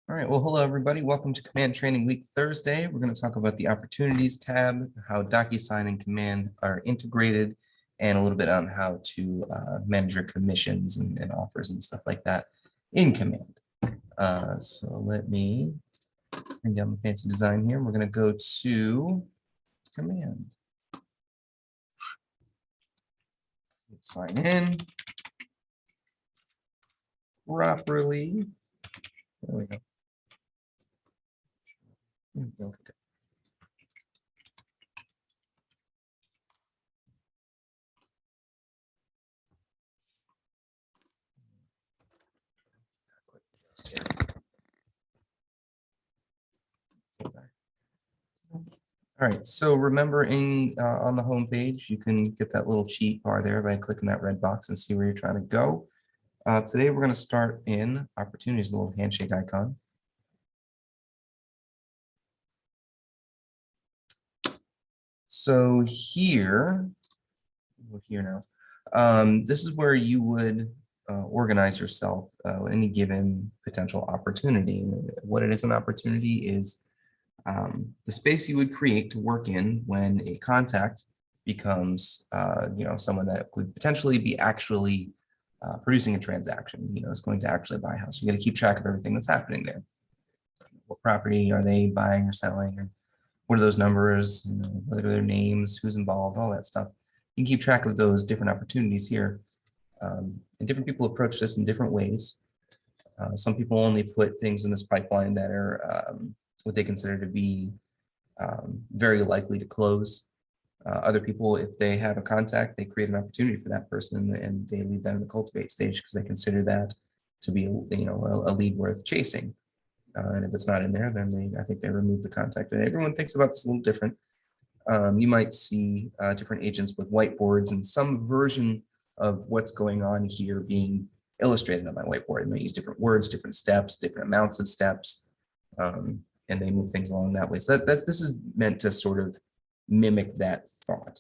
All right, well, hello, everybody. Welcome to Command Training Week Thursday. We're going to talk about the Opportunities tab, how DocuSign and Command are integrated, and a little bit on how to manage your commissions and offers and stuff like that in Command. So let me bring down the fancy design here. We're going to go to Command. Let's sign in properly. There we go. All right, so remember on the home page, you can get that little cheat bar there by clicking that red box and see where you're trying to go. Today, we're going to start in Opportunities, the little handshake icon. So here, we're here now. This is where you would organize yourself any given potential opportunity. What it is an opportunity is the space you would create to work in when a contact becomes someone that could potentially be actually producing a transaction, is going to actually buy a house. You got to keep track of everything that's happening there. What property are they buying or selling, or what are those numbers, what are their names, who's involved, all that stuff. You can keep track of those different opportunities here. And different people approach this in different ways. Some people only put things in this pipeline that are what they consider to be very likely to close. Other people, if they have a contact, they create an opportunity for that person and they leave that in the cultivate stage because they consider that to be a lead worth chasing. And if it's not in there, then I think they remove the contact. And everyone thinks about this a little different. You might see different agents with whiteboards and some version of what's going on here being illustrated on that whiteboard. And they use different words, different steps, different amounts of steps, and they move things along that way. So this is meant to sort of mimic that thought.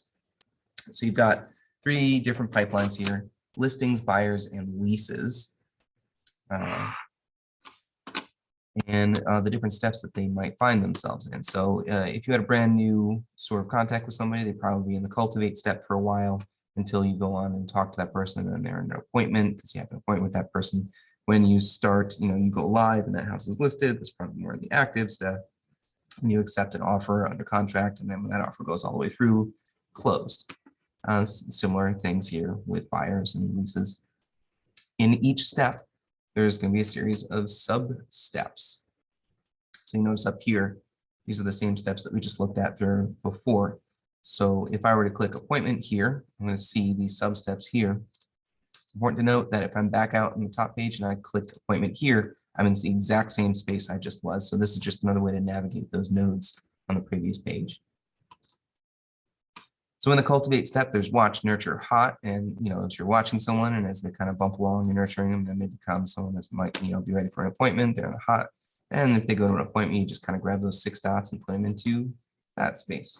So you've got three different pipelines here: listings, buyers, and leases. And the different steps that they might find themselves in. So if you had a brand new sort of contact with somebody, they'd probably be in the cultivate step for a while until you go on and talk to that person and they're in an appointment because you have an appointment with that person. When you start, you go live and that house is listed, that's probably more of the active step. When you accept an offer under contract, and then when that offer goes all the way through, closed. Similar things here with buyers and leases. In each step, there's going to be a series of sub-steps. So you notice up here, these are the same steps that we just looked at there before. So if I were to click appointment here, I'm going to see these sub-steps here. It's important to note that if I'm back out on the top page and I click appointment here, I'm in the exact same space I just was. So this is just another way to navigate those nodes on the previous page. So in the cultivate step, there's watch, nurture, hot, and if you're watching someone and as they kind of bump along and nurturing them, then they become someone that might be ready for an appointment. They're in the hot, and if they go to an appointment, you just kind of grab those 6 dots and put them into that space.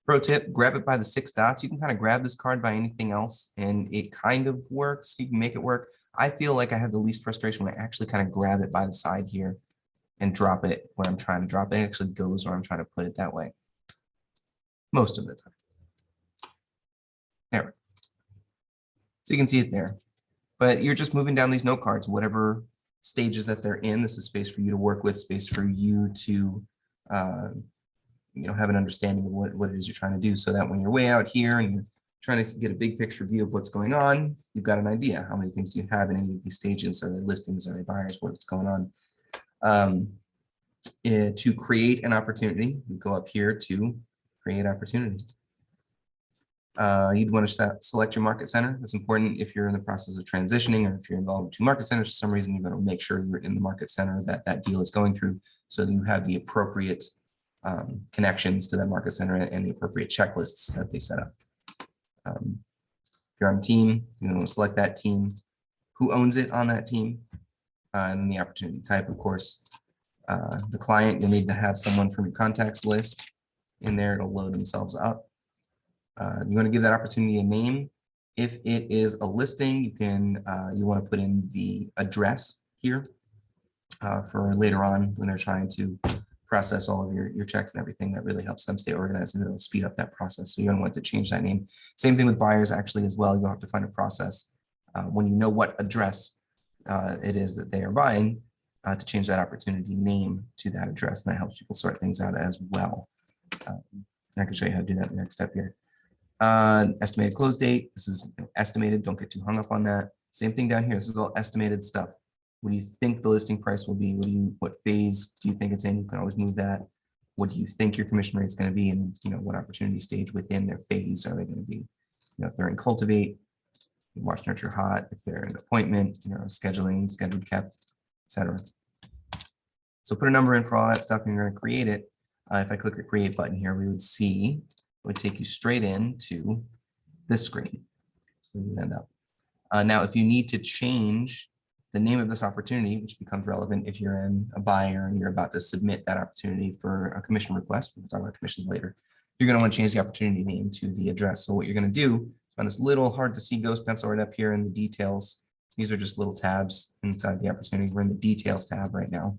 Pro tip: grab it by the 6 dots. You can kind of grab this card by anything else, and it kind of works. You can make it work. I feel like I have the least frustration when I actually kind of grab it by the side here and drop it where I'm trying to drop it. It actually goes where I'm trying to put it that way most of the time. There. So you can see it there, but you're just moving down these note cards, whatever stages that they're in. This is space for you to work with, space for you to have an understanding of what it is you're trying to do, so that when you're way out here and you're trying to get a big picture view of what's going on, you've got an idea. How many things do you have in any of these stages? Are they listings? Are they buyers? What's going on? To create an opportunity, you go up here to create opportunity. You'd want to select your market center. That's important if you're in the process of transitioning, or if you're involved in 2 market centers for some reason. You're going to make sure you're in the market center that deal is going through, so that you have the appropriate connections to that market center and the appropriate checklists that they set up. If you're on a team, you want to select that team, who owns it on that team, and then the opportunity type, of course. The client, you'll need to have someone from your contacts list in there. It'll load themselves up. You want to give that opportunity a name. If it is a listing, you want to put in the address here. for later on when they're trying to process all of your checks and everything. That really helps them stay organized, and it'll speed up that process. So you don't want to change that name. Same thing with buyers actually as well. You'll have to find a process when you know what address it is that they are buying to change that opportunity name to that address. And that helps people sort things out as well. I can show you how to do that in the next step here. Estimated close date. This is estimated. Don't get too hung up on that. Same thing down here. This is all estimated stuff. What do you think the listing price will be? What phase do you think it's in? You can always move that. What do you think your commission rate is going to be? And what opportunity stage within their phase are they going to be? If they're in cultivate, watch, nurture, hot. If they're in appointment, scheduling, scheduled, kept, etc. So put a number in for all that stuff, and you're going to create it. If I click the create button here, we would see it would take you straight into this screen. That's where you end up. Now, if you need to change the name of this opportunity, which becomes relevant if you're in a buyer and you're about to submit that opportunity for a commission request, we'll talk about commissions later, you're going to want to change the opportunity name to the address. So what you're going to do, on this little hard to see ghost pencil right up here in the details, these are just little tabs inside the opportunity. We're in the details tab right now.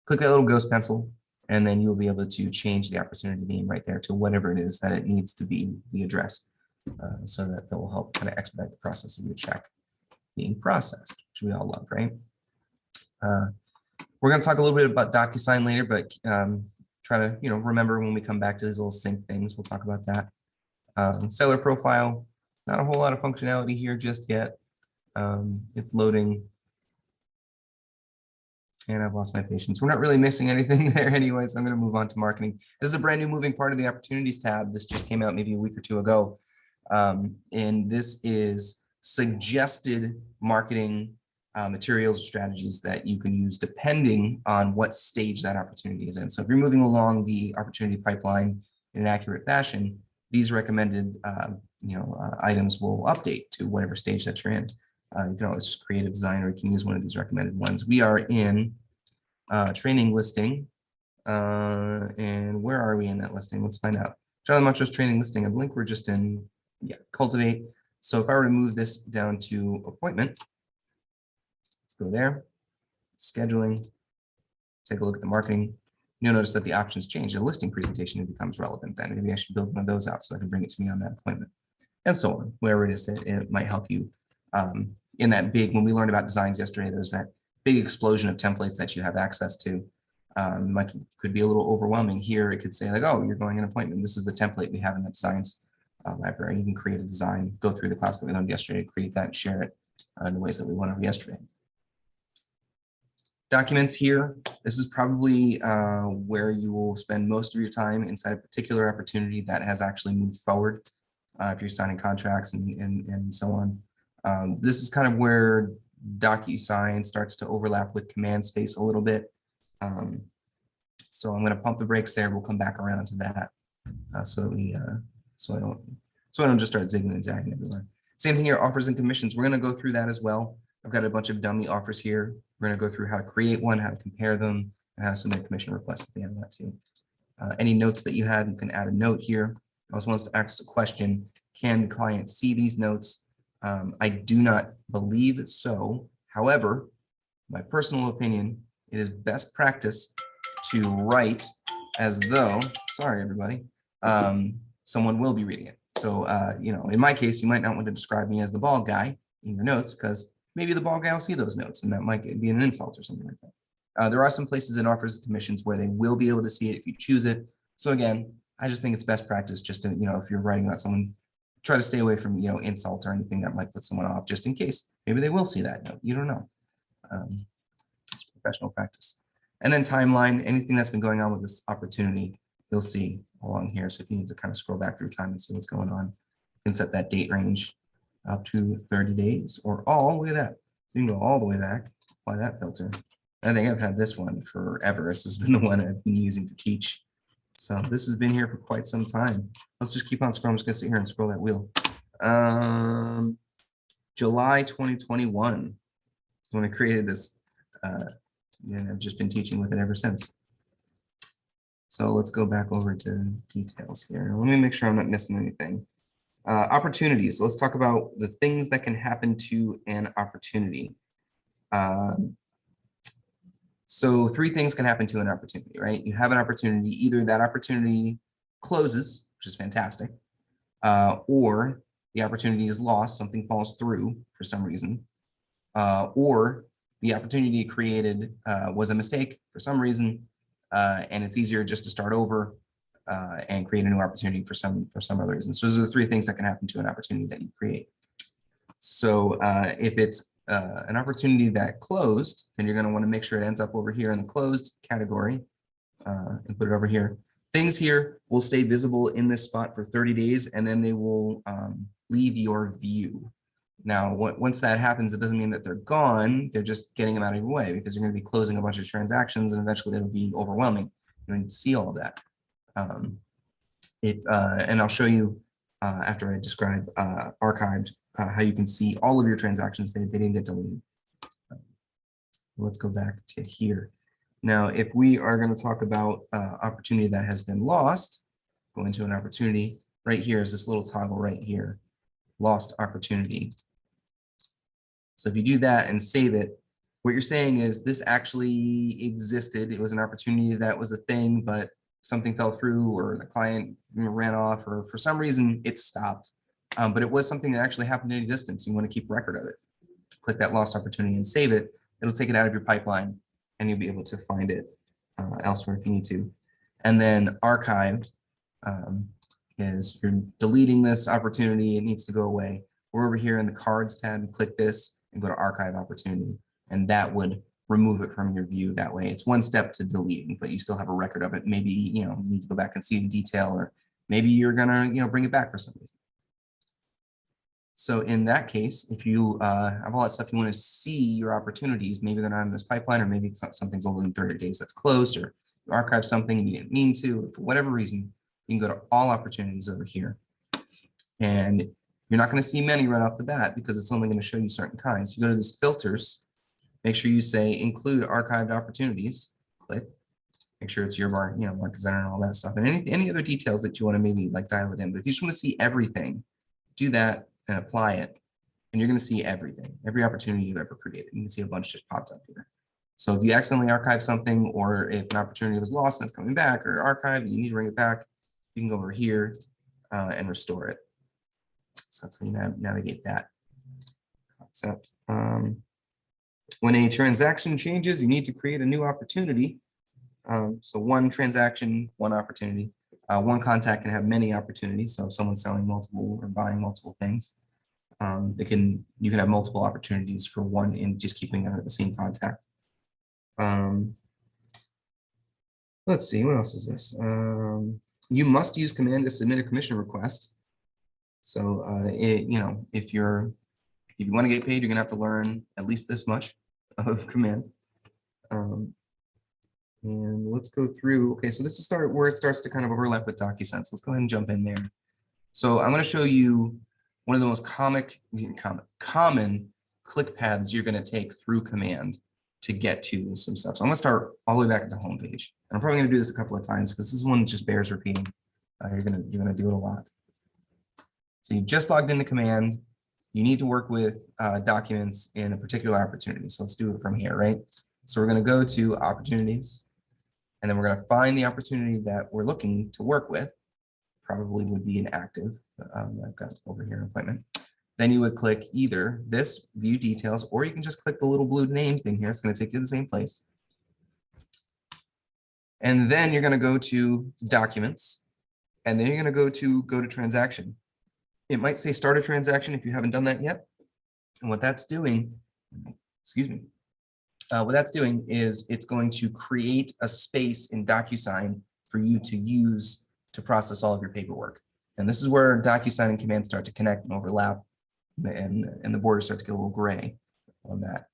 Click that little ghost pencil, and then you'll be able to change the opportunity name right there to whatever it is that it needs to be the address, so that will help kind of expedite the process of your check being processed, which we all love, right? We're going to talk a little bit about DocuSign later, but try to remember when we come back to these little sync things, we'll talk about that. Seller profile, not a whole lot of functionality here just yet. It's loading. And I've lost my patience. We're not really missing anything there anyway, so I'm going to move on to marketing. This is a brand new moving part of the opportunities tab. This just came out maybe a week or two ago. And this is suggested marketing materials, strategies that you can use depending on what stage that opportunity is in. So if you're moving along the opportunity pipeline in an accurate fashion, these recommended items will update to whatever stage that you're in. You can always just create a design, or you can use one of these recommended ones. We are in training listing. And where are we in that listing? Let's find out. Jonathan Macho's training listing. I believe we're just in cultivate. So if I were to move this down to appointment, let's go there. Scheduling. Take a look at the marketing. You'll notice that the options change. The listing presentation becomes relevant then. Maybe I should build one of those out so I can bring it to me on that appointment, and so on. Wherever it is that it might help you. In that big, when we learned about designs yesterday, there's that big explosion of templates that you have access to. Could be a little overwhelming. Here it could say like, oh, you're going an appointment. This is the template we have in the designs library. You can create a design, go through the class that we learned yesterday, create that and share it in the ways that we went over yesterday. Documents here. This is probably where you will spend most of your time inside a particular opportunity that has actually moved forward. If you're signing contracts and so on. This is kind of where DocuSign starts to overlap with command space a little bit. So I'm going to pump the brakes there. We'll come back around to that so I don't just start zigging and zagging everywhere. Same thing here, offers and commissions. We're going to go through that as well. I've got a bunch of dummy offers here. We're going to go through how to create one, how to compare them, and how to submit commission requests at the end of that too. Any notes that you have, you can add a note here. I also want us to ask a question. Can the client see these notes? I do not believe so. However, my personal opinion, it is best practice to write as though, sorry, everybody, someone will be reading it. So, in my case, you might not want to describe me as the bald guy in your notes because maybe the bald guy will see those notes and that might be an insult or something like that. There are some places in offers and commissions where they will be able to see it if you choose it. So again, I just think it's best practice just to, if you're writing about someone, try to stay away from, insult or anything that might put someone off just in case. Maybe they will see that note. You don't know. It's professional practice. And then timeline, anything that's been going on with this opportunity, you'll see along here. So if you need to kind of scroll back through time and see what's going on, you can set that date range up to 30 days or all, look at that. You can go all the way back, apply that filter. I think I've had this one forever. This has been the one I've been using to teach. So this has been here for quite some time. Let's just keep on scrolling. I'm just gonna sit here and scroll that wheel. July 2021 is when I created this, and I've just been teaching with it ever since. So let's go back over to details here. Let me make sure I'm not missing anything. Opportunities. Let's talk about the things that can happen to an opportunity. So three things can happen to an opportunity, right? You have an opportunity, either that opportunity closes, which is fantastic, or the opportunity is lost, something falls through for some reason, or the opportunity created was a mistake for some reason, and it's easier just to start over and create a new opportunity for some other reason. So those are the three things that can happen to an opportunity that you create. So if it's an opportunity that closed, then you're going to want to make sure it ends up over here in the closed category and put it over here. Things here will stay visible in this spot for 30 days, and then they will leave your view. Now, once that happens, it doesn't mean that they're gone. They're just getting them out of your way because you're going to be closing a bunch of transactions, and eventually it'll be overwhelming. You need to see all of that. And I'll show you after I describe archived how you can see all of your transactions. They didn't get deleted. Let's go back to here. Now, if we are going to talk about opportunity that has been lost, go into an opportunity. Right here is this little toggle right here, lost opportunity. So if you do that and save it, what you're saying is this actually existed. It was an opportunity that was a thing, but something fell through or the client ran off or for some reason it stopped. But it was something that actually happened in existence. You want to keep record of it. Click that lost opportunity and save it. It'll take it out of your pipeline and you'll be able to find it elsewhere if you need to. And then archived is you're deleting this opportunity. It needs to go away. We're over here in the cards tab, click this and go to archive opportunity. And that would remove it from your view that way. It's one step to deleting, but you still have a record of it. Maybe, you need to go back and see the detail, or maybe you're gonna, bring it back for some reason. So in that case, if you have all that stuff, you want to see your opportunities, maybe they're not in this pipeline, or maybe something's older than 30 days that's closed, or you archive something and you didn't mean to, or for whatever reason, you can go to all opportunities over here. And you're not going to see many right off the bat because it's only going to show you certain kinds. If you go to these filters, make sure you say include archived opportunities, click, make sure it's your bar, mark presenter and all that stuff. And any other details that you want to maybe like dial it in. But if you just want to see everything, do that and apply it. And you're going to see everything, every opportunity you've ever created. You can see a bunch just popped up here. So if you accidentally archive something, or if an opportunity was lost and it's coming back, or archive, you need to bring it back, you can go over here and restore it. So that's how you navigate that concept. When a transaction changes, you need to create a new opportunity. So one transaction, one opportunity. One contact can have many opportunities. So if someone's selling multiple or buying multiple things, you can have multiple opportunities for one in just keeping under the same contact. Let's see, what else is this? You must use command to submit a commission request. So if you want to get paid, you're gonna have to learn at least this much of command. And let's go through. Okay, so this is where it starts to kind of overlap with DocuSign. So let's go ahead and jump in there. So I'm going to show you one of the most common click paths you're going to take through command to get to some stuff. So I'm going to start all the way back at the home page. And I'm probably going to do this a couple of times because this is one that just bears repeating. You're going to do it a lot. So you just logged into command. You need to work with documents in a particular opportunity. So let's do it from here, right? So we're going to go to opportunities. And then we're going to find the opportunity that we're looking to work with. Probably would be an active. I've got over here an appointment. Then you would click either this view details, or you can just click the little blue name thing here. It's going to take you to the same place. And then you're going to go to documents. And then you're going to go to transaction. It might say start a transaction if you haven't done that yet. And what that's doing, what that's doing is it's going to create a space in DocuSign for you to use to process all of your paperwork. And this is where DocuSign and command start to connect and overlap, and the borders start to get a little gray on that.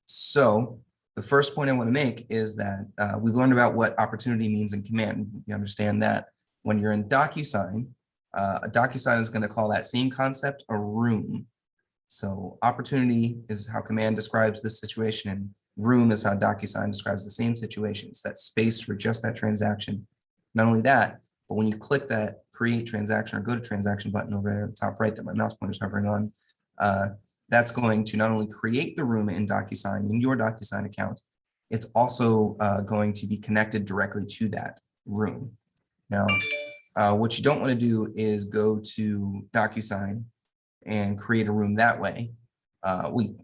So the first point I want to make is that we've learned about what opportunity means in command. You understand that when you're in DocuSign, DocuSign is going to call that same concept a room. So opportunity is how command describes this situation, and room is how DocuSign describes the same situation. It's that space for just that transaction. Not only that, but when you click that create transaction or go to transaction button over there at the top right that my mouse pointer is hovering on, that's going to not only create the room in DocuSign, in your DocuSign account, it's also going to be connected directly to that room. Now, what you don't want to do is go to DocuSign and create a room that way.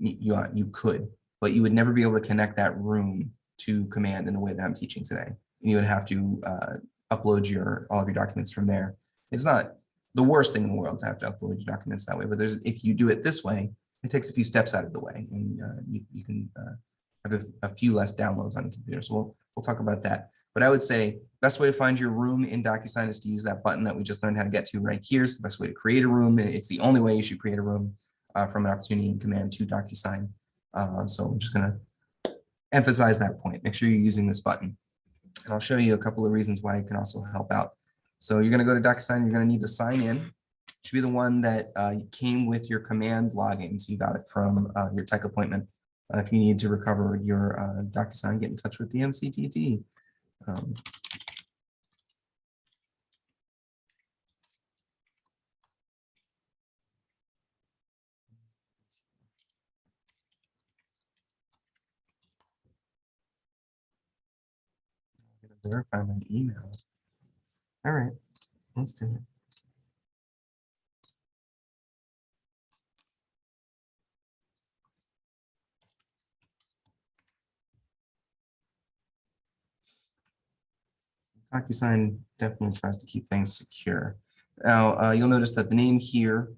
You could, but you would never be able to connect that room to Command in the way that I'm teaching today. And you would have to upload all of your documents from there. It's not the worst thing in the world to have to upload your documents that way, but if you do it this way, it takes a few steps out of the way, and you can have a few less downloads on the computer. So we'll talk about that. But I would say best way to find your room in DocuSign is to use that button that we just learned how to get to right here. It's the best way to create a room. It's the only way you should create a room from an opportunity in Command to DocuSign. So I'm just going to emphasize that point. Make sure you're using this button. And I'll show you a couple of reasons why it can also help out. So you're going to go to DocuSign. You're going to need to sign in. It should be the one that came with your Command login. So you got it from your tech appointment. If you need to recover your DocuSign, get in touch with the MCTT. Verify my email. All right, let's do it. DocuSign definitely tries to keep things secure. Now, you'll notice that the name here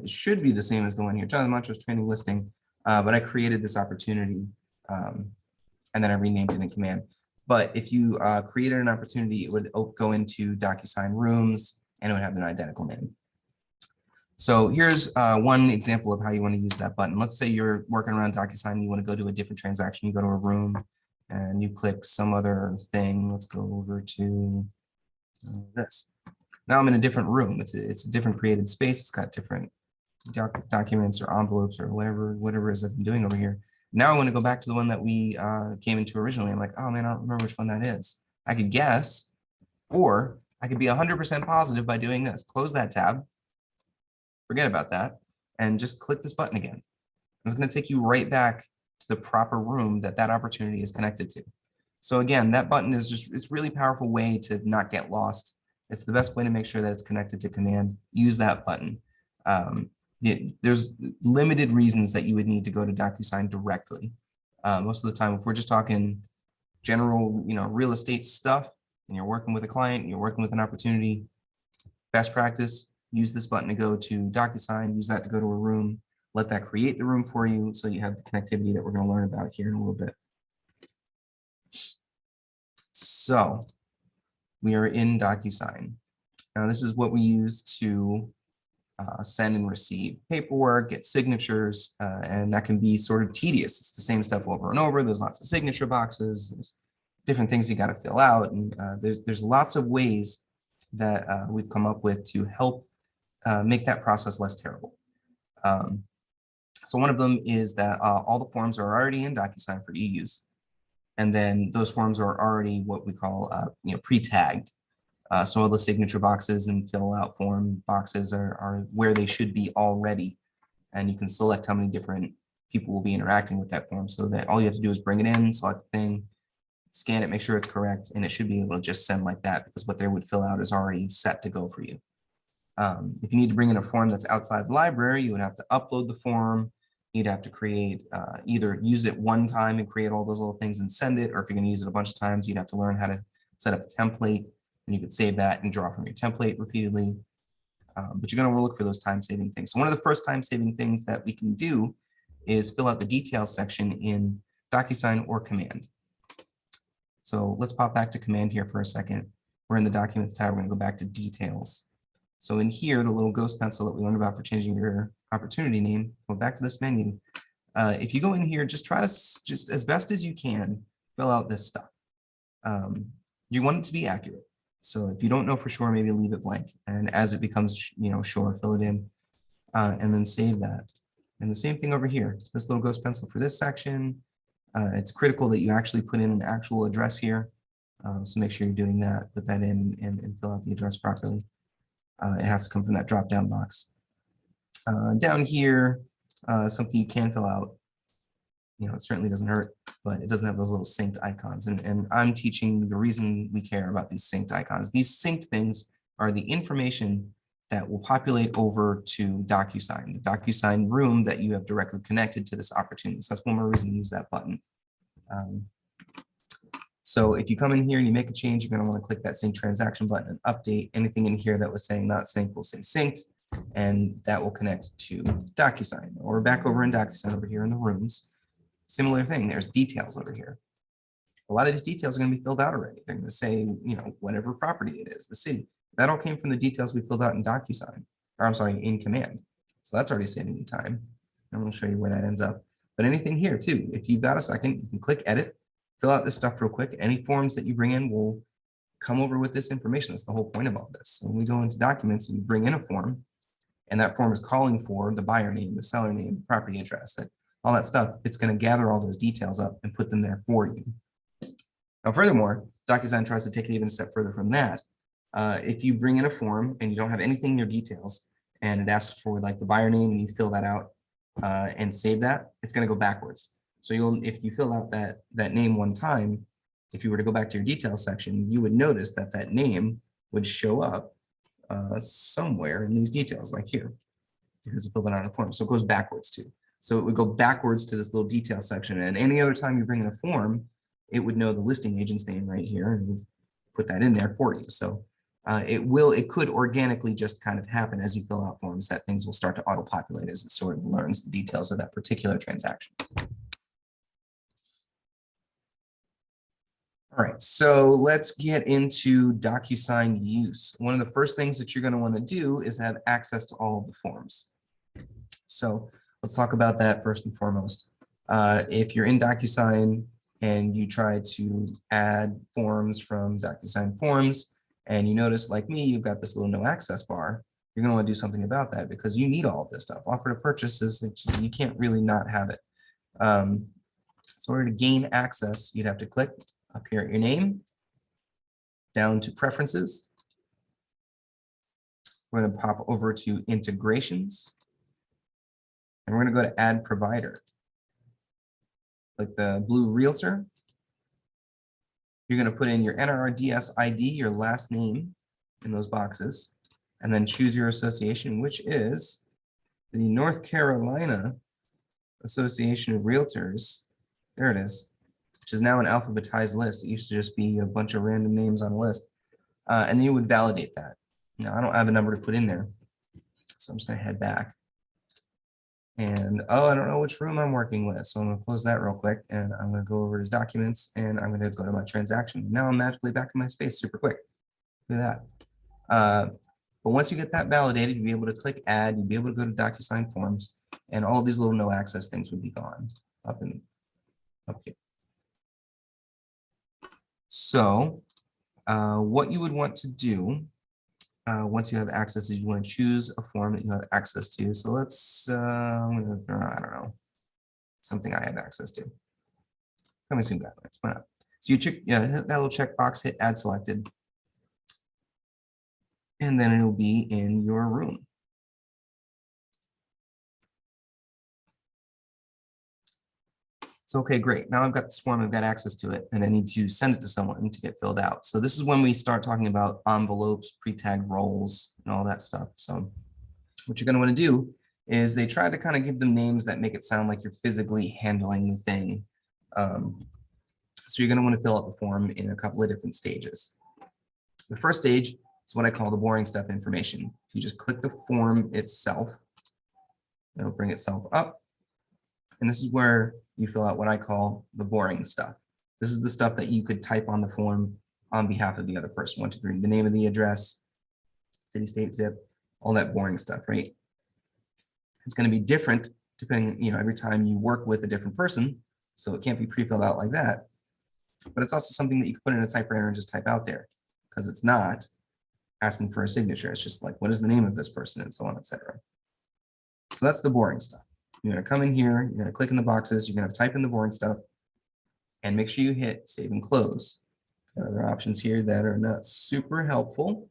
should be the same as the one here, Jonathan Montrose Training Listing, but I created this opportunity and then I renamed it in Command. But if you created an opportunity, it would go into DocuSign Rooms and it would have an identical name. So here's one example of how you want to use that button. Let's say you're working around DocuSign and you want to go to a different transaction. You go to a room and you click some other thing. Let's go over to this. Now I'm in a different room. It's a different created space. It's got different documents or envelopes or whatever it is that I'm doing over here. Now I want to go back to the one that we came into originally. I'm like, oh man, I don't remember which one that is. I could guess, or I could be 100% positive by doing this. Close that tab, forget about that, and just click this button again. It's going to take you right back to the proper room that opportunity is connected to. So again, that button is it's really powerful way to not get lost. It's the best way to make sure that it's connected to Command. Use that button. There's limited reasons that you would need to go to DocuSign directly. Most of the time, if we're just talking general, real estate stuff, and you're working with a client, you're working with an opportunity, best practice, use this button to go to DocuSign, use that to go to a room, let that create the room for you so you have the connectivity that we're going to learn about here in a little bit. So we are in DocuSign. Now this is what we use to send and receive paperwork, get signatures, and that can be sort of tedious. It's the same stuff over and over. There's lots of signature boxes. There's different things you got to fill out, and there's lots of ways that we've come up with to help make that process less terrible. So one of them is that all the forms are already in DocuSign for e-use, and then those forms are already what we call pre-tagged. So all the signature boxes and fill out form boxes are where they should be already. And you can select how many different people will be interacting with that form, so that all you have to do is bring it in, select the thing, scan it, make sure it's correct, and it should be able to just send like that because what they would fill out is already set to go for you. If you need to bring in a form that's outside the library, you would have to upload the form. You'd have to create, either use it one time and create all those little things and send it, or if you're going to use it a bunch of times, you'd have to learn how to set up a template, and you could save that and draw from your template repeatedly. But you're going to want to look for those time-saving things. So one of the first time-saving things that we can do is fill out the details section in DocuSign or Command. So let's pop back to Command here for a second. We're in the Documents tab. We're going to go back to Details. So in here, the little ghost pencil that we learned about for changing your opportunity name, go back to this menu. If you go in here, just try to, just as best as you can, fill out this stuff. You want it to be accurate. So if you don't know for sure, maybe leave it blank. And as it becomes, sure, fill it in and then save that. And the same thing over here, this little ghost pencil for this section. It's critical that you actually put in an actual address here. So make sure you're doing that, put that in and fill out the address properly. It has to come from that drop-down box. Down here, something you can fill out. You know, it certainly doesn't hurt, but it doesn't have those little synced icons. And I'm teaching the reason we care about these synced icons. These synced things are the information that will populate over to DocuSign, the DocuSign room that you have directly connected to this opportunity. So that's one more reason to use that button. So if you come in here and you make a change, you're going to want to click that sync transaction button and update. Anything in here that was saying not synced will say synced, and that will connect to DocuSign. Or back over in DocuSign over here in the rooms. Similar thing, there's details over here. A lot of these details are going to be filled out already. They're going to say, you know, whatever property it is, the city. That all came from the details we filled out in DocuSign, or I'm sorry, in Command. So that's already saving you time. I'm going to show you where that ends up. But anything here too, if you've got a second, you can click edit, fill out this stuff real quick. Any forms that you bring in will come over with this information. That's the whole point of all this. So when we go into documents and you bring in a form, and that form is calling for the buyer name, the seller name, the property address, that all that stuff, it's going to gather all those details up and put them there for you. Now, furthermore, DocuSign tries to take it even a step further from that. If you bring in a form and you don't have anything in your details, and it asks for like the buyer name and you fill that out and save that, it's going to go backwards. So if you fill out that name one time, if you were to go back to your details section, you would notice that that name would show up somewhere in these details, like here, because you filled it out on a form. So it goes backwards too. So it would go backwards to this little detail section. And any other time you bring in a form, it would know the listing agent's name right here and put that in there for you. So it could organically just kind of happen as you fill out forms that things will start to auto-populate as it sort of learns the details of that particular transaction. All right, so let's get into DocuSign use. One of the first things that you're going to want to do is have access to all of the forms. So let's talk about that first and foremost. If you're in DocuSign and you try to add forms from DocuSign Forms, and you notice, like me, you've got this little no access bar, you're going to want to do something about that because you need all of this stuff. Offer to purchase is you can't really not have it. So in order to gain access, you'd have to click up here at your name, down to preferences. We're going to pop over to integrations, and we're going to go to add provider. Like the blue realtor, you're going to put in your NRDS ID, your last name in those boxes, and then choose your association, which is the North Carolina Association of Realtors. There it is, which is now an alphabetized list. It used to just be a bunch of random names on a list. And then you would validate that. Now, I don't have a number to put in there, so I'm just going to head back. And oh, I don't know which room I'm working with. So I'm going to close that real quick, and I'm going to go over to documents, and I'm going to go to my transaction. Now I'm magically back in my space super quick. Look at that. But once you get that validated, you'll be able to click add, you'll be able to go to DocuSign Forms, and all these little no access things would be gone up here. So what you would want to do once you have access is you want to choose a form that you have access to. So let's, I don't know, something I have access to. Coming soon guidelines, why not? So you check, hit that little checkbox, hit add selected, and then it'll be in your room. So, okay, great. Now I've got this form, I've got access to it, and I need to send it to someone to get filled out. So this is when we start talking about envelopes, pre-tagged roles, and all that stuff. So what you're going to want to do is they try to kind of give them names that make it sound like you're physically handling the thing. So you're going to want to fill out the form in a couple of different stages. The first stage is what I call the boring stuff information. So you just click the form itself. It'll bring itself up. And this is where you fill out what I call the boring stuff. This is the stuff that you could type on the form on behalf of the other person. 1, 2, 3, the name of the address, city, state, zip, all that boring stuff, right? It's going to be different depending, every time you work with a different person. So it can't be pre-filled out like that. But it's also something that you can put in a typewriter and just type out there, because it's not asking for a signature. It's just like, what is the name of this person, and so on, etc. So that's the boring stuff. You're going to come in here, you're going to click in the boxes, you're going to type in the boring stuff, and make sure you hit save and close. There are other options here that are not super helpful.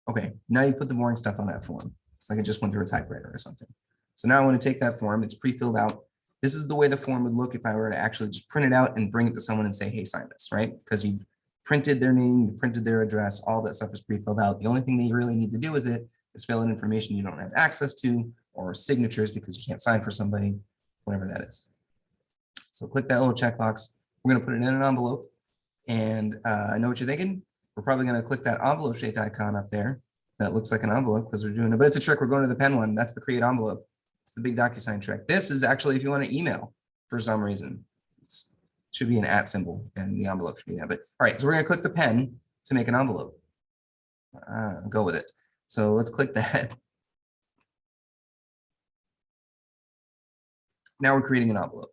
Okay, now you put the boring stuff on that form. It's like I just went through a typewriter or something. So now I want to take that form, it's pre-filled out. This is the way the form would look if I were to actually just print it out and bring it to someone and say, hey, sign this, right? Because you've printed their name, you printed their address, all that stuff is pre-filled out. The only thing that you really need to do with it is fill in information you don't have access to, or signatures because you can't sign for somebody, whatever that is. So click that little checkbox. We're going to put it in an envelope. And I know what you're thinking. We're probably going to click that envelope shaped icon up there. That looks like an envelope because we're doing it, but it's a trick. We're going to the pen one. That's the create envelope. It's the big DocuSign trick. This is actually if you want to email for some reason. It should be an @ symbol and the envelope should be that. But all right, so we're going to click the pen to make an envelope. Go with it. So let's click that. Now we're creating an envelope.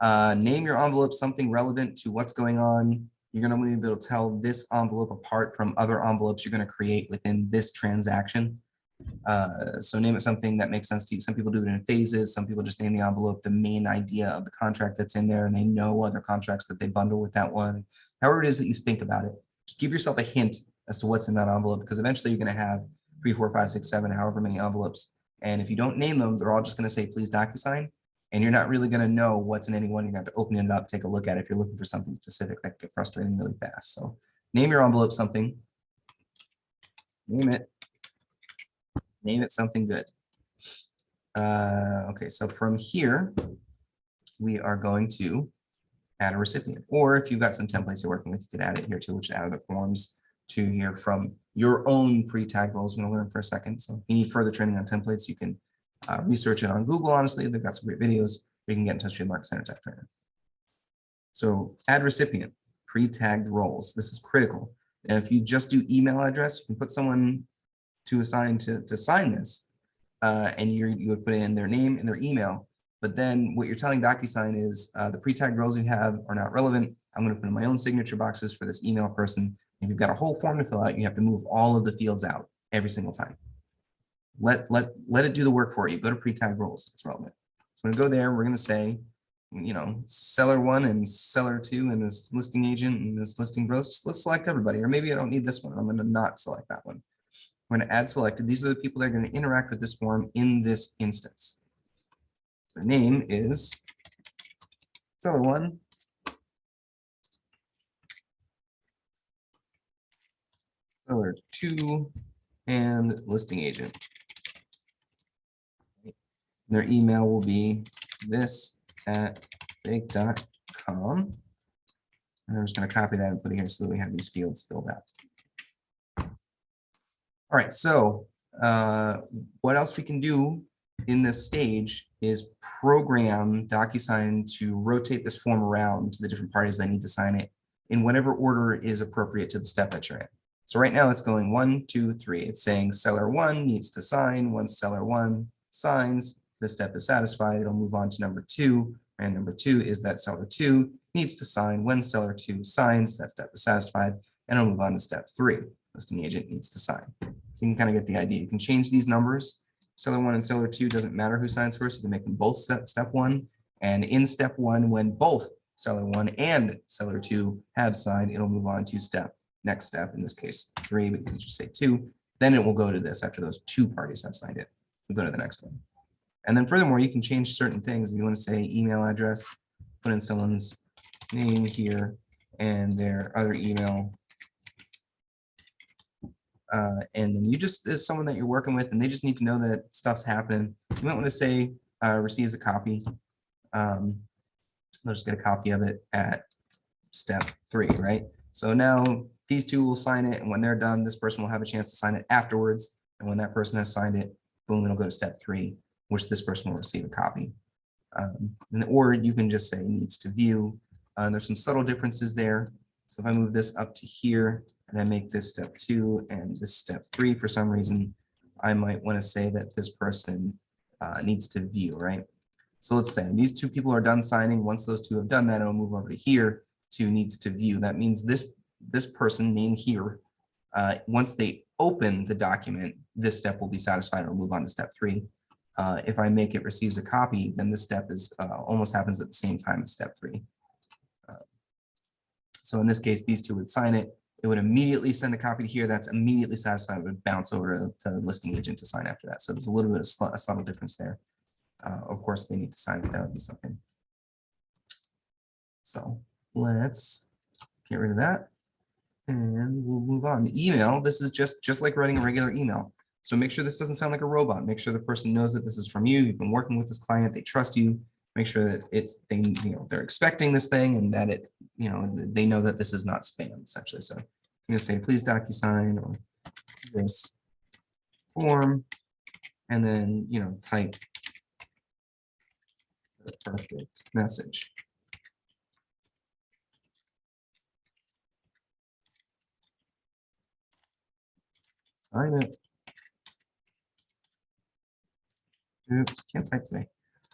Name your envelope something relevant to what's going on. You're going to be able to tell this envelope apart from other envelopes you're going to create within this transaction. So name it something that makes sense to you. Some people do it in phases. Some people just name the envelope the main idea of the contract that's in there, and they know other contracts that they bundle with that one. However it is that you think about it, just give yourself a hint as to what's in that envelope, because eventually you're going to have 3, 4, 5, 6, 7, however many envelopes. And if you don't name them, they're all just going to say, please DocuSign. And you're not really going to know what's in any one. You're going to have to open it up, take a look at it if you're looking for something specific. That could get frustrating really fast. So name your envelope something. Name it something good. Okay, so from here, we are going to add a recipient. Or if you've got some templates you're working with, you can add it here too, which add the forms to here from your own pre-tagged roles. We're going to learn for a second. So if you need further training on templates, you can research it on Google. Honestly, they've got some great videos. You can get in touch with your Market Center type trainer. So add recipient, pre-tagged roles. This is critical. And if you just do email address, you can put someone to assign to sign this, and you would put in their name and their email. But then what you're telling DocuSign is the pre-tagged roles you have are not relevant. I'm going to put in my own signature boxes for this email person. If you've got a whole form to fill out, you have to move all of the fields out every single time. Let it do the work for you. Go to pre-tagged roles. It's relevant. So I'm going to go there. We're going to say, you know, seller 1 and seller 2 and this listing agent and this listing growth. Just let's select everybody. Or maybe I don't need this one. I'm going to not select that one. We're going to add selected. These are the people that are going to interact with this form in this instance. Their name is seller 1, seller 2, and listing agent. Their email will be this@fake.com. And I'm just going to copy that and put it here so that we have these fields filled out. All right, so what else we can do in this stage is program DocuSign to rotate this form around to the different parties that need to sign it in whatever order is appropriate to the step that you're in. So right now it's going 1, 2, 3. It's saying seller 1 needs to sign. Once seller 1 signs, this step is satisfied. It'll move on to number 2. And number 2 is that seller 2 needs to sign. When seller 2 signs, that step is satisfied. And it'll move on to step 3. Listing agent needs to sign. So you can kind of get the idea. You can change these numbers. Seller 1 and seller 2 doesn't matter who signs first. You can make them both step 1. And in step 1, when both seller 1 and seller 2 have signed, it'll move on to next step, in this case 3, but you can just say 2. Then it will go to this after those 2 parties have signed it. We'll go to the next one. And then furthermore, you can change certain things. If you want to say email address, put in someone's name here and their other email. And then you just, as someone that you're working with, and they just need to know that stuff's happening. You might want to say receives a copy. They'll just get a copy of it at step 3, right? So now these 2 will sign it, and when they're done, this person will have a chance to sign it afterwards. And when that person has signed it, boom, it'll go to step 3, which this person will receive a copy. Or you can just say needs to view. There's some subtle differences there. So if I move this up to here and I make this step 2 and this step 3 for some reason, I might want to say that this person needs to view, right? So let's say these 2 people are done signing. Once those 2 have done that, it'll move over to here to needs to view. That means this person named here, once they open the document, this step will be satisfied. It'll move on to step 3. If I make it receives a copy, then this step is almost happens at the same time as step 3. So in this case, these 2 would sign it. it would immediately send a copy to here. That's immediately satisfied. It would bounce over to the listing agent to sign after that. So there's a little bit of a subtle difference there. Of course, they need to sign it. That would be something. So let's get rid of that. And we'll move on. Email, this is just like writing a regular email. So make sure this doesn't sound like a robot. Make sure the person knows that this is from you. You've been working with this client. They trust you. Make sure that they're expecting this thing and that they know that this is not spam, essentially. So I'm going to say, please DocuSign or this form, and then, type the perfect message. Sign it. Oops, can't type today.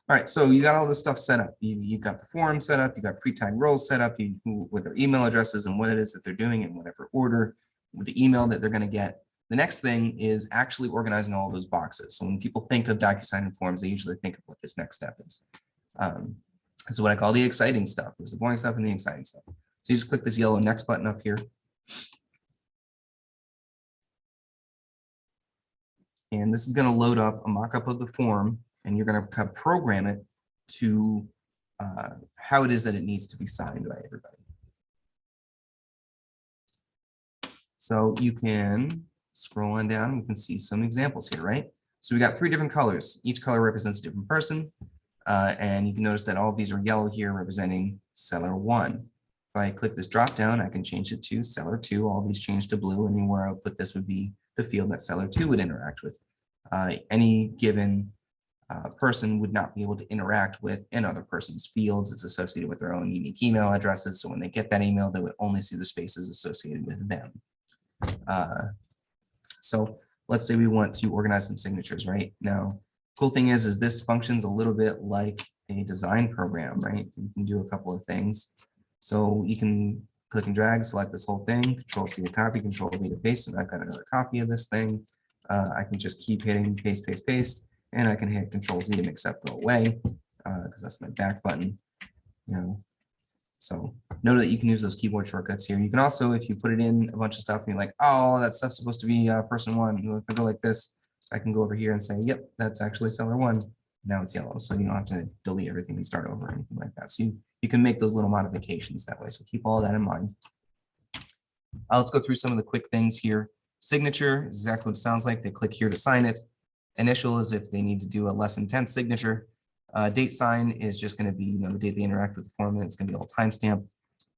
All right, so you got all this stuff set up. You've got the form set up. You got pre-tagged roles set up with their email addresses and what it is that they're doing in whatever order, with the email that they're going to get. The next thing is actually organizing all of those boxes. So when people think of DocuSign and forms, they usually think of what this next step is. This is what I call the exciting stuff. There's the boring stuff and the exciting stuff. So you just click this yellow next button up here. And this is going to load up a mock-up of the form, and you're going to program it to how it is that it needs to be signed by everybody. So you can scroll on down, you can see some examples here, right? So we got 3 different colors. Each color represents a different person. And you can notice that all of these are yellow here, representing seller 1. If I click this drop down, I can change it to seller 2. All these change to blue. Anywhere I'll put this would be the field that seller 2 would interact with. Any given person would not be able to interact with another person's fields. It's associated with their own unique email addresses. So when they get that email, they would only see the spaces associated with them. So let's say we want to organize some signatures right now. Cool thing is this functions a little bit like a design program, right? You can do a couple of things. So you can click and drag, select this whole thing, Control C to copy, Control V to paste, and I've got another copy of this thing. I can just keep hitting paste, paste, paste, and I can hit Control Z to make stuff go away because that's my back button. So note that you can use those keyboard shortcuts here. You can also, if you put it in a bunch of stuff and you're like, oh, that stuff's supposed to be person 1. If I go like this, I can go over here and say, yep, that's actually seller 1. Now it's yellow, so you don't have to delete everything and start over or anything like that. So you can make those little modifications that way. So keep all that in mind. Let's go through some of the quick things here. Signature is exactly what it sounds like. They click here to sign it. Initial is if they need to do a less intense signature. Date sign is just going to be the date they interact with the form, and it's going to be a little timestamp.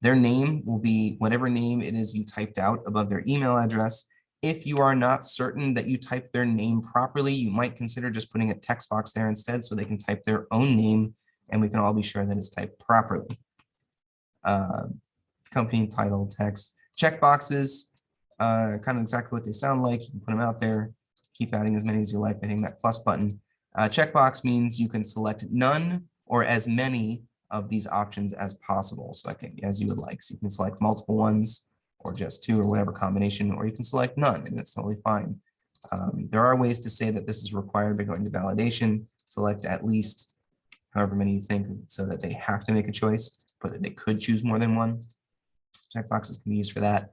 Their name will be whatever name it is you typed out above their email address. If you are not certain that you typed their name properly, you might consider just putting a text box there instead so they can type their own name and we can all be sure that it's typed properly. Company, title, text, check boxes, kind of exactly what they sound like. You can put them out there, keep adding as many as you like by hitting that plus button. Checkbox means you can select none or as many of these options as possible. So as you would like. So you can select multiple ones or just 2 or whatever combination, or you can select none and it's totally fine. There are ways to say that this is required by going to validation. Select at least however many you think so that they have to make a choice, but they could choose more than one. Checkboxes can be used for that.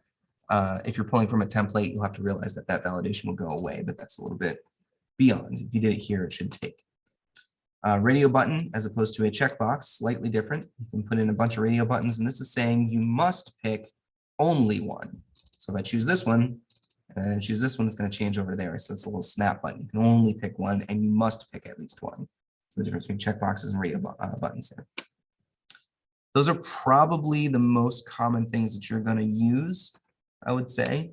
If you're pulling from a template, you'll have to realize that that validation will go away, but that's a little bit beyond. If you did it here, it should take. Radio button as opposed to a checkbox, slightly different. You can put in a bunch of radio buttons, and this is saying you must pick only one. So if I choose this one and I choose this one, it's going to change over there. So it's a little snap button. You can only pick one, and you must pick at least one. So the difference between checkboxes and radio buttons there. Those are probably the most common things that you're going to use, I would say.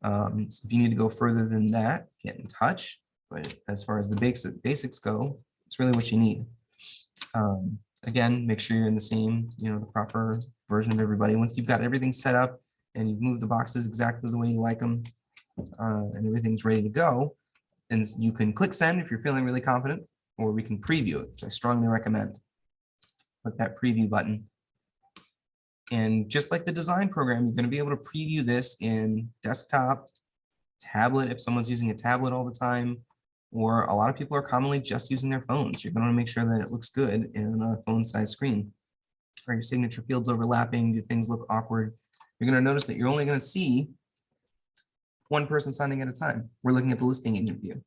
So if you need to go further than that, get in touch. But as far as the basics go, it's really what you need. Again, make sure you're in the same, the proper version of everybody. Once you've got everything set up and you've moved the boxes exactly the way you like them, and everything's ready to go, and you can click send if you're feeling really confident, or we can preview it, which I strongly recommend. Click that preview button. And just like the design program, you're going to be able to preview this in desktop, tablet, if someone's using a tablet all the time, or a lot of people are commonly just using their phones. You're going to make sure that it looks good in a phone-sized screen. Are your signature fields overlapping? Do things look awkward? you're going to notice that you're only going to see one person signing at a time. We're looking at the listing agent view.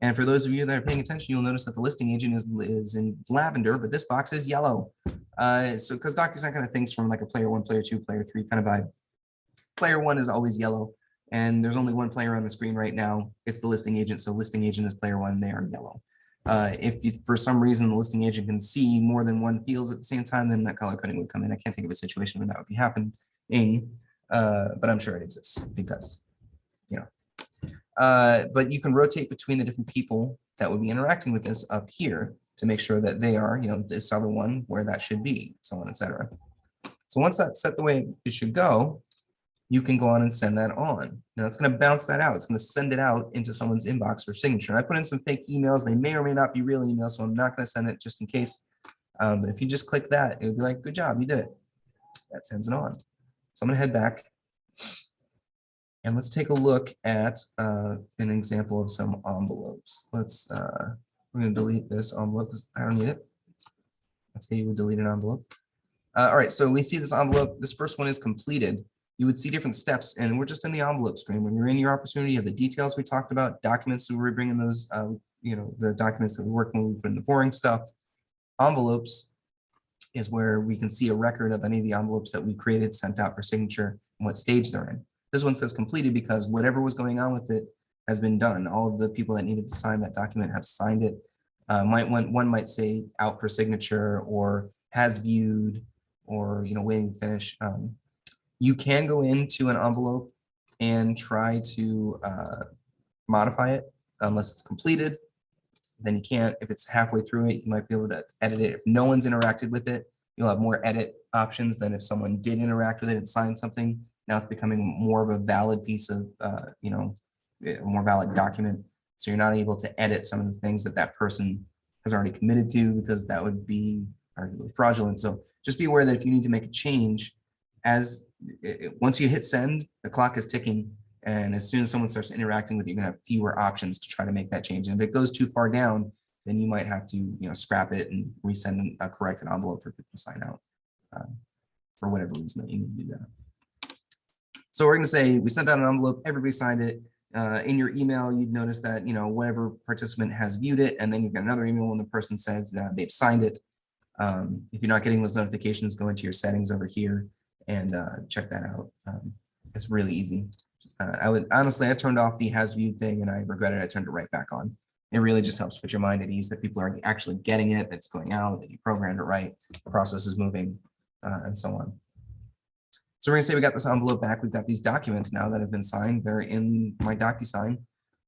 And for those of you that are paying attention, you'll notice that the listing agent is in lavender, but this box is yellow. So because DocuSign kind of thinks from like a player 1, player 2, player 3 kind of vibe. Player 1 is always yellow, and there's only one player on the screen right now. It's the listing agent. So listing agent is player 1, they are yellow. If you, for some reason the listing agent can see more than one fields at the same time, then that color coding would come in. I can't think of a situation where that would be happening, but I'm sure it exists because, you know. But you can rotate between the different people that would be interacting with this up here to make sure that they are, you know, this other one where that should be, so on, etc. So once that's set the way it should go, you can go on and send that on. Now it's going to bounce that out. It's going to send it out into someone's inbox for signature. And I put in some fake emails. They may or may not be real emails, so I'm not going to send it just in case. But if you just click that, it would be like, good job, you did it. That sends it on. So I'm going to head back. And let's take a look at an example of some envelopes. Let's, we're going to delete this envelope because I don't need it. That's how you would delete an envelope. All right, so we see this envelope. This first one is completed. You would see different steps, and we're just in the envelope screen. When you're in your opportunity, you have the details we talked about, documents, so we're bringing those, you know, the documents that we work when we put in the boring stuff. Envelopes is where we can see a record of any of the envelopes that we created, sent out for signature, and what stage they're in. This one says completed because whatever was going on with it has been done. All of the people that needed to sign that document have signed it. One might say out for signature or has viewed or, you know, waiting to finish. You can go into an envelope and try to modify it unless it's completed. Then you can't. If it's halfway through it, you might be able to edit it. If no one's interacted with it, you'll have more edit options than if someone did interact with it and signed something. Now it's becoming more of a valid piece of, you know, a more valid document. So you're not able to edit some of the things that that person has already committed to because that would be arguably fraudulent. So just be aware that if you need to make a change, once you hit send, the clock is ticking. And as soon as someone starts interacting with you, you're gonna have fewer options to try to make that change. And if it goes too far down, then you might have to, you know, scrap it and resend a corrected envelope for people to sign out for whatever reason that you need to do that. So we're going to say we sent out an envelope, everybody signed it. In your email, you'd notice that, you know, whatever participant has viewed it, and then you get another email when the person says that they've signed it. If you're not getting those notifications, go into your settings over here and check that out. It's really easy. I turned off the has viewed thing and I regretted I turned it right back on. It really just helps put your mind at ease that people are actually getting it, that it's going out, that you programmed it right, the process is moving, and so on. So we're gonna say we got this envelope back. We've got these documents now that have been signed. They're in my DocuSign.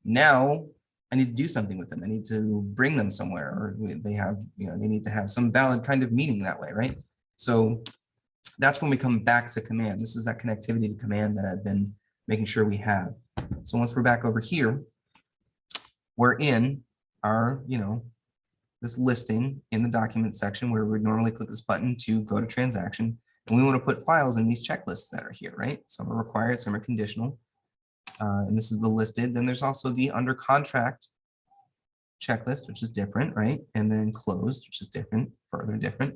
Now I need to do something with them. I need to bring them somewhere, or they have, you know, they need to have some valid kind of meaning that way, right? So that's when we come back to command. This is that connectivity to command that I've been making sure we have. So once we're back over here, we're in our, you know, this listing in the document section where we normally click this button to go to transaction. And we want to put files in these checklists that are here, right? Some are required, some are conditional. And this is the listed. Then there's also the under contract checklist, which is different, right? And then closed, which is different, further different.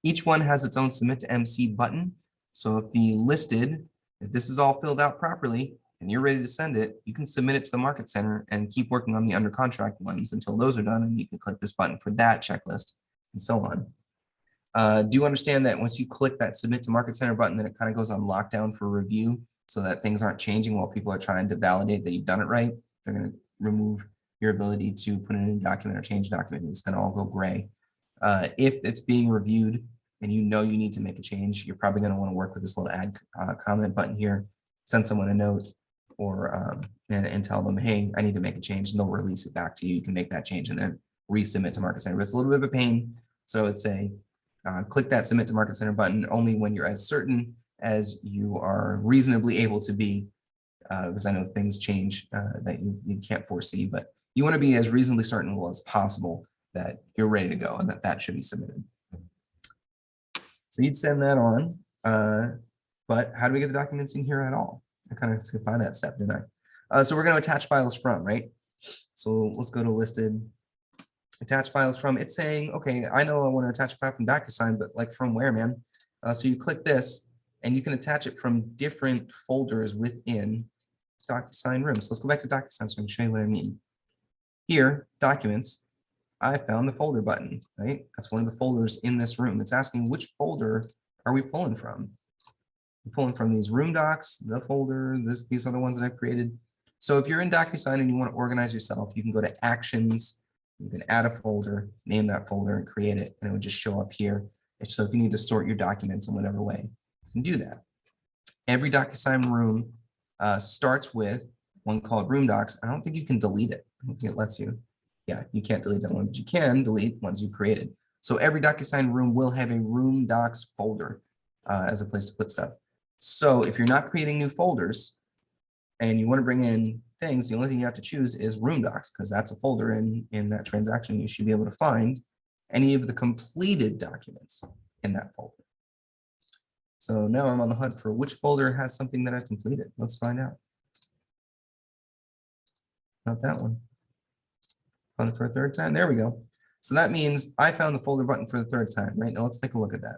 Each one has its own submit to MC button. So if the listed, if this is all filled out properly and you're ready to send it, you can submit it to the market center and keep working on the under contract ones until those are done. And you can click this button for that checklist and so on. Do understand that once you click that submit to market center button, then it kind of goes on lockdown for review so that things aren't changing while people are trying to validate that you've done it right. They're going to remove your ability to put in a new document or change document. It's going to all go gray. If it's being reviewed and you know you need to make a change, you're probably going to want to work with this little add comment button here, send someone a note or and tell them, hey, I need to make a change, and they'll release it back to you. You can make that change and then resubmit to market center. But it's a little bit of a pain. So it's a click that submit to market center button only when you're as certain as you are reasonably able to be, because I know things change that you can't foresee, but you want to be as reasonably certain as possible that you're ready to go and that should be submitted. So you'd send that on, but how do we get the documents in here at all? I kind of skipped by that step, didn't I? So we're going to attach files from, right? So let's go to listed. Attach files from. It's saying, okay, I know I want to attach a file from DocuSign, but like from where, man? So you click this and you can attach it from different folders within DocuSign Room. So let's go back to DocuSign so I can show you what I mean. Here, Documents, I found the folder button, right? That's one of the folders in this room. It's asking which folder are we pulling from? We're pulling from these room docs, the folder, these are the ones that I've created. So if you're in DocuSign and you want to organize yourself, you can go to Actions, you can add a folder, name that folder and create it, and it would just show up here. So if you need to sort your documents in whatever way, you can do that. Every DocuSign room starts with one called Room Docs. I don't think you can delete it. I don't think it lets you. Yeah, you can't delete that one, but you can delete ones you created. So every DocuSign room will have a Room Docs folder as a place to put stuff. So if you're not creating new folders and you want to bring in things, the only thing you have to choose is Room Docs, because that's a folder in that transaction. You should be able to find any of the completed documents in that folder. So now I'm on the hunt for which folder has something that I've completed. Let's find out. Not that one. Found it for a third time. There we go. So that means I found the folder button for the third time, right? Now let's take a look at that.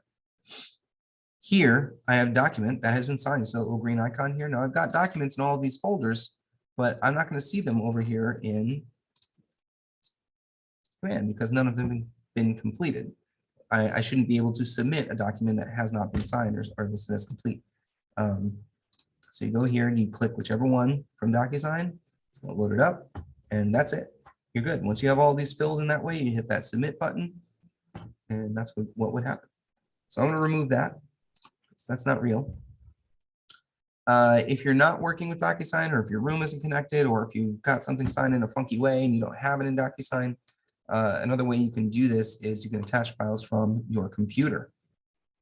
Here, I have document that has been signed. So a little green icon here. Now I've got documents in all of these folders, but I'm not going to see them over here in Command because none of them have been completed. I shouldn't be able to submit a document that has not been signed or listed as complete. So you go here and you click whichever one from DocuSign. It's going to load it up, and that's it. You're good. Once you have all these filled in that way, you hit that submit button, and that's what would happen. So I'm going to remove that. So that's not real. If you're not working with DocuSign, or if your room isn't connected, or if you've got something signed in a funky way and you don't have it in DocuSign, another way you can do this is you can attach files from your computer,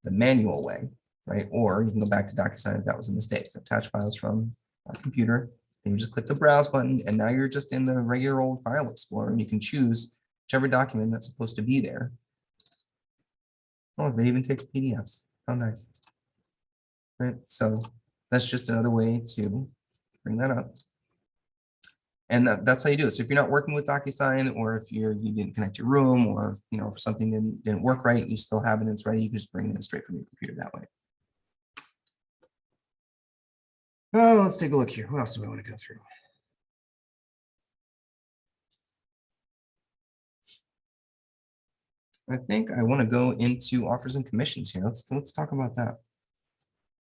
the manual way, right? Or you can go back to DocuSign if that was a mistake. So attach files from our computer, then you just click the browse button, and now you're just in the regular old file explorer, and you can choose whichever document that's supposed to be there. Oh, it even takes PDFs. How nice. Right, so that's just another way to bring that up. And that's how you do it. So if you're not working with DocuSign, or if you didn't connect your room, or if something didn't work right, you still have it and it's ready, you can just bring it in straight from your computer that way. Oh, let's take a look here. What else do I want to go through? I think I want to go into offers and commissions here. Let's talk about that.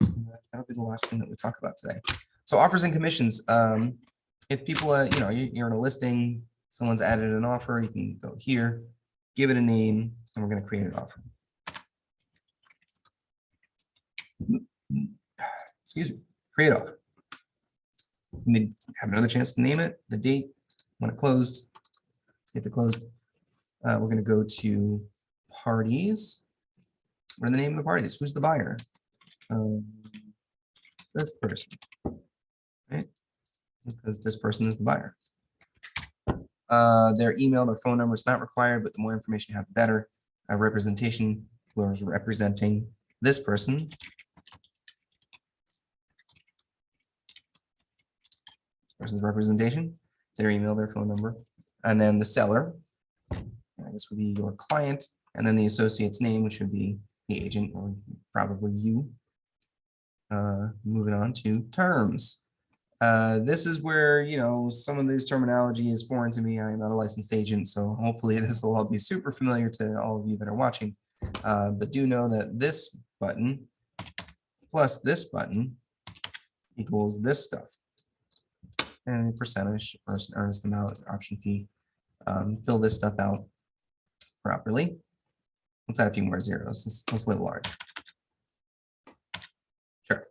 That'll be the last thing that we talk about today. So offers and commissions. If people, you're in a listing, someone's added an offer, you can go here, give it a name, and we're going to create an offer. Excuse me, create offer. You have another chance to name it, the date, when it closed, if it closed. We're going to go to parties. What are the name of the parties? Who's the buyer? This person, right? Because this person is the buyer. Their email, their phone number is not required, but the more information you have, the better. Representation, whoever's representing this person. This person's representation, their email, their phone number, and then the seller. This would be your client, and then the associate's name, which would be the agent, or probably you. Moving on to terms. This is where, some of this terminology is foreign to me. I'm not a licensed agent, so hopefully this will all be super familiar to all of you that are watching. But do know that this button plus this button equals this stuff. And percentage, earnest amount, option fee. Fill this stuff out properly. Let's add a few more zeros. Let's live large. Sure.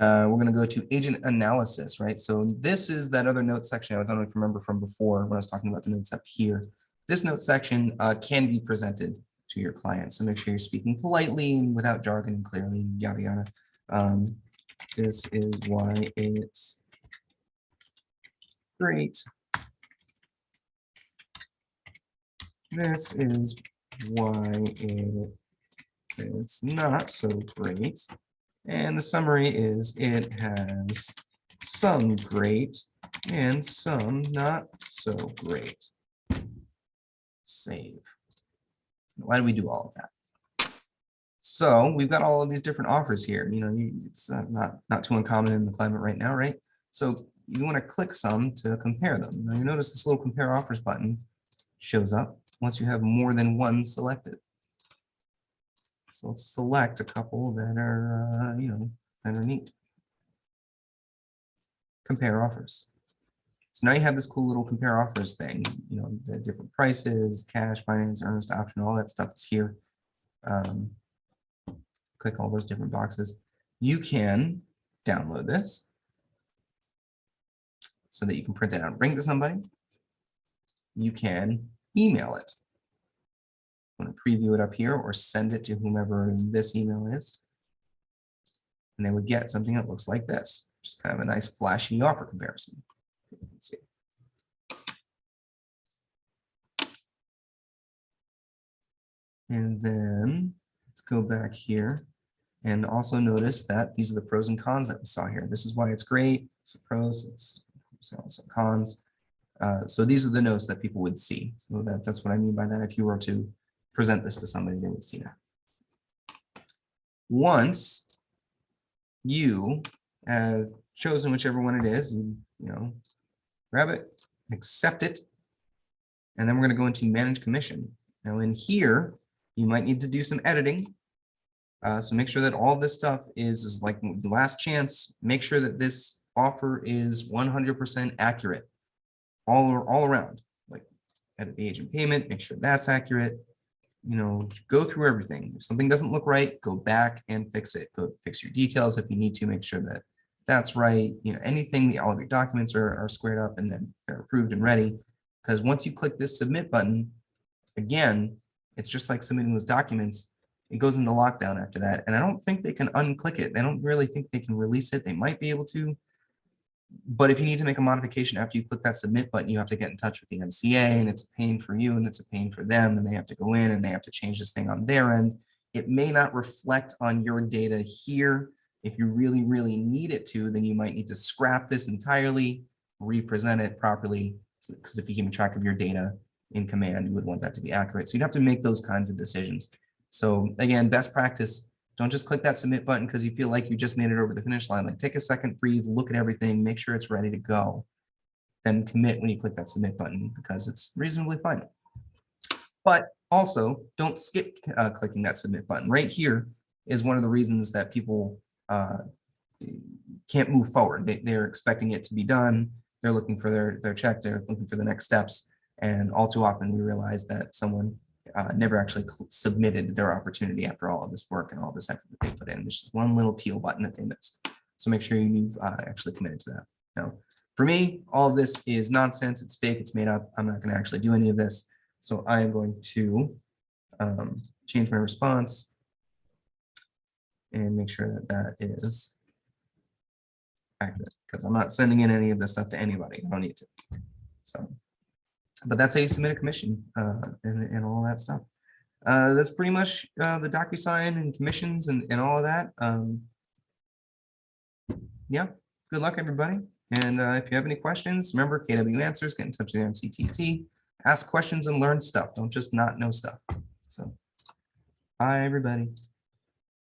We're going to go to agent analysis, right? So this is that other note section. I don't know if you remember from before when I was talking about the notes up here. This note section can be presented to your client. So make sure you're speaking politely and without jargon and clearly, yada, yada. This is why it's great. This is why it's not so great. And the summary is it has some great and some not so great. Save. Why do we do all of that? So we've got all of these different offers here. You know, it's not too uncommon in the climate right now, right? So you want to click some to compare them. Now you notice this little compare offers button shows up once you have more than one selected. So let's select a couple that are, you know, that are neat. Compare offers. So now you have this cool little compare offers thing, you know, the different prices, cash, finance, earnest, option, all that stuff is here. Click all those different boxes. You can download this so that you can print it out and bring it to somebody. You can email it. I'm going to preview it up here or send it to whomever this email is. And they would get something that looks like this, just kind of a nice flashy offer comparison. Let's see. And then let's go back here and also notice that these are the pros and cons that we saw here. This is why it's great. It's the pros, it's some cons. So these are the notes that people would see. So that's what I mean by that. If you were to present this to somebody, they would see that. Once you have chosen whichever one it is, you know, grab it, accept it, and then we're going to go into manage commission. Now in here, you might need to do some editing. So make sure that all this stuff is like the last chance. Make sure that this offer is 100% accurate all around. Like edit the agent payment, make sure that's accurate. You know, go through everything. If something doesn't look right, go back and fix it. Go fix your details if you need to. Make sure that that's right. You know, anything, all of your documents are squared up and then they're approved and ready. Because once you click this submit button, again, it's just like submitting those documents. It goes into lockdown after that. And I don't think they can unclick it. I don't really think they can release it. They might be able to. But if you need to make a modification after you click that submit button, you have to get in touch with the MCA, and it's a pain for you and it's a pain for them, and they have to go in and they have to change this thing on their end. It may not reflect on your data here. If you really, really need it to, then you might need to scrap this entirely, represent it properly, because if you're keeping track of your data in command, you would want that to be accurate. So you'd have to make those kinds of decisions. So again, best practice, don't just click that submit button because you feel like you just made it over the finish line. Like take a second, breathe, look at everything, make sure it's ready to go. Then commit when you click that submit button because it's reasonably fine. But also don't skip clicking that submit button. Right here is one of the reasons that people can't move forward. They're expecting it to be done. They're looking for their check. They're looking for the next steps. And all too often we realize that someone never actually submitted their opportunity after all of this work and all this effort that they put in. There's just one little teal button that they missed. So make sure you've actually committed to that. Now, for me, all of this is nonsense. It's fake. It's made up. I'm not going to actually do any of this. So I am going to change my response and make sure that that is accurate because I'm not sending in any of this stuff to anybody. I don't need to. So. But that's how you submit a commission and all that stuff. That's pretty much the DocuSign and commissions and all of that. Yeah, good luck, everybody. And if you have any questions, remember KW Answers, get in touch with MCTT, ask questions and learn stuff. Don't just not know stuff. So, bye, everybody.